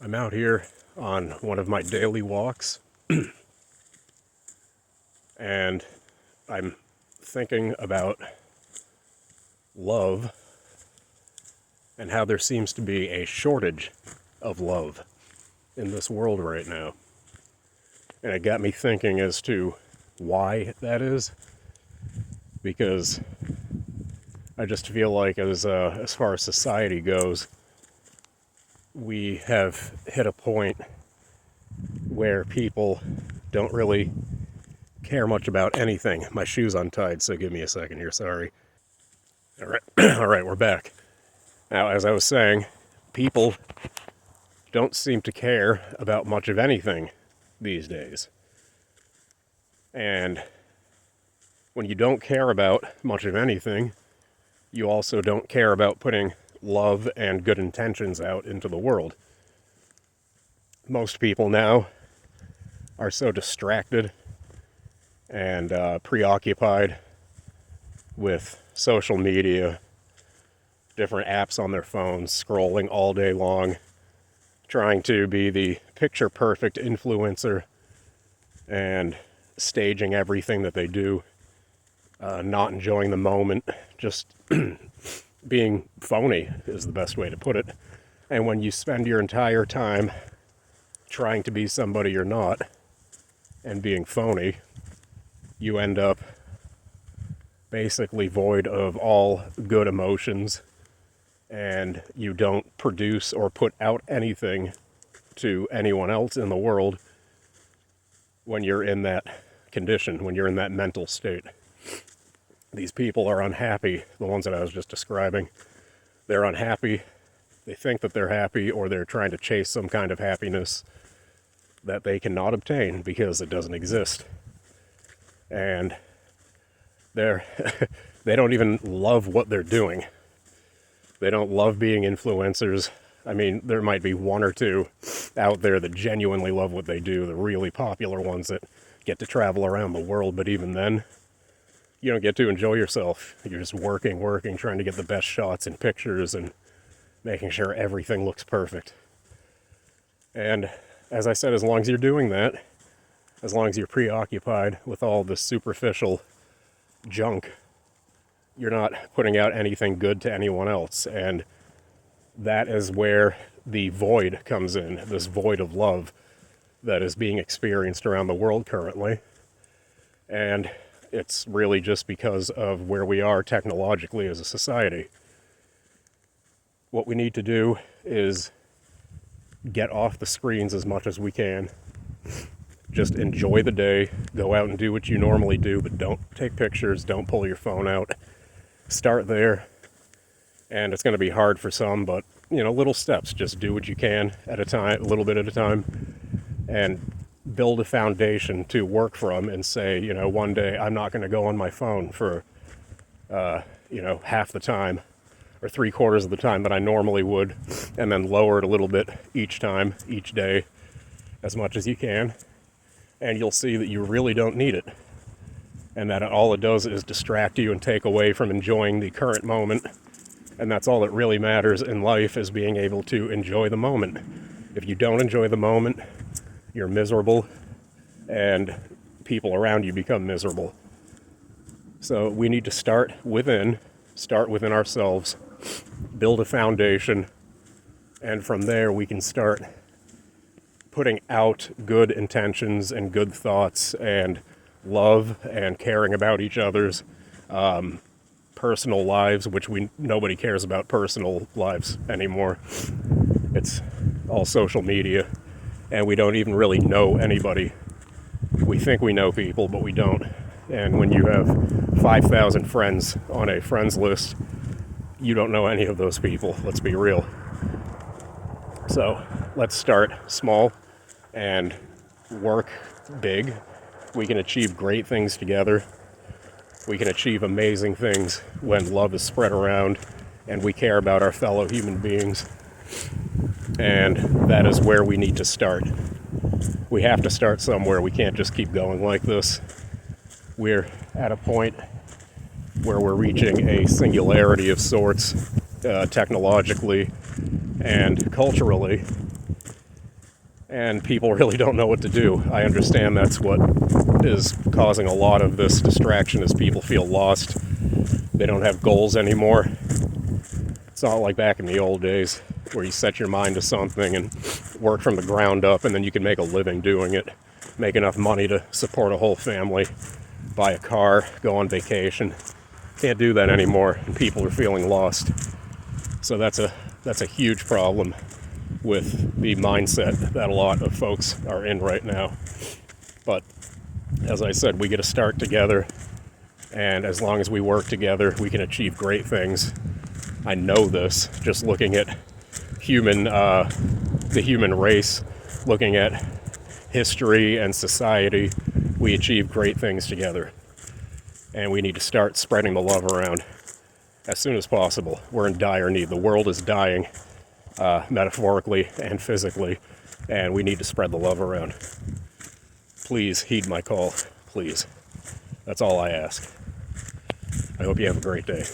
I'm out here on one of my daily walks and I'm thinking about love and how there seems to be a shortage of love in this world right now. And it got me thinking as to why that is, because I just feel like as far as society goes, we have hit a point where people don't really care much about anything. My shoe's untied, so give me a second here, sorry. All right, all right, we're back. Now, as I was saying, people don't seem to care about much of anything these days. And when you don't care about much of anything, you also don't care about putting love and good intentions out into the world. Most people now are so distracted and preoccupied with social media, different apps on their phones, scrolling all day long, trying to be the picture-perfect influencer and staging everything that they do, not enjoying the moment, just being phony is the best way to put it. And when you spend your entire time trying to be somebody you're not and being phony, you end up basically void of all good emotions, and you don't produce or put out anything to anyone else in the world when you're in that condition, when you're in that mental state. These people are unhappy, the ones that I was just describing. They're unhappy. They think that they're happy, or they're trying to chase some kind of happiness that they cannot obtain because it doesn't exist. And they don't even love what they're doing. They don't love being influencers. I mean, there might be one or two out there that genuinely love what they do, the really popular ones that get to travel around the world, but even then, you don't get to enjoy yourself. You're just working, trying to get the best shots and pictures and making sure everything looks perfect. And as I said, as long as you're doing that, as long as you're preoccupied with all this superficial junk, you're not putting out anything good to anyone else. And that is where the void comes in, this void of love that is being experienced around the world currently. And it's really just because of where we are technologically as a society. What we need to do is get off the screens as much as we can. Just enjoy the day, go out and do what you normally do, but don't take pictures, don't pull your phone out. Start there, and it's going to be hard for some, but, little steps. Just do what you can at a time, a little bit at a time, and build a foundation to work from and say, one day I'm not going to go on my phone for, half the time or 3/4 of the time that I normally would, and then lower it a little bit each time, each day, as much as you can. And you'll see that you really don't need it. And that all it does is distract you and take away from enjoying the current moment. And that's all that really matters in life, is being able to enjoy the moment. If you don't enjoy the moment, you're miserable, and people around you become miserable. So we need to start within ourselves, build a foundation, and from there we can start putting out good intentions and good thoughts and love and caring about each other's personal lives, which nobody cares about personal lives anymore. It's all social media, and we don't even really know anybody. We think we know people, but we don't. And when you have 5,000 friends on a friends list, you don't know any of those people. Let's be real. So let's start small and work big. We can achieve great things together. We can achieve amazing things when love is spread around and we care about our fellow human beings. And that is where we need to start. We have to start somewhere. We can't just keep going like this. We're at a point where we're reaching a singularity of sorts, technologically and culturally. and people really don't know what to do. I understand that's what is causing a lot of this distraction, is people feel lost. They don't have goals anymore. It's not like back in the old days where you set your mind to something and work from the ground up, and then you can make a living doing it, make enough money to support a whole family, buy a car, go on vacation. Can't do that anymore, and people are feeling lost. So that's a huge problem with the mindset that a lot of folks are in right now. But as I said, we get to start together, and as long as we work together, we can achieve great things. I know this just looking at the human race, looking at history and society. We achieve great things together, and we need to start spreading the love around as soon as possible. We're in dire need. The world is dying, metaphorically and physically, and we need to spread the love around. Please heed my call, please. That's all I ask. I hope you have a great day.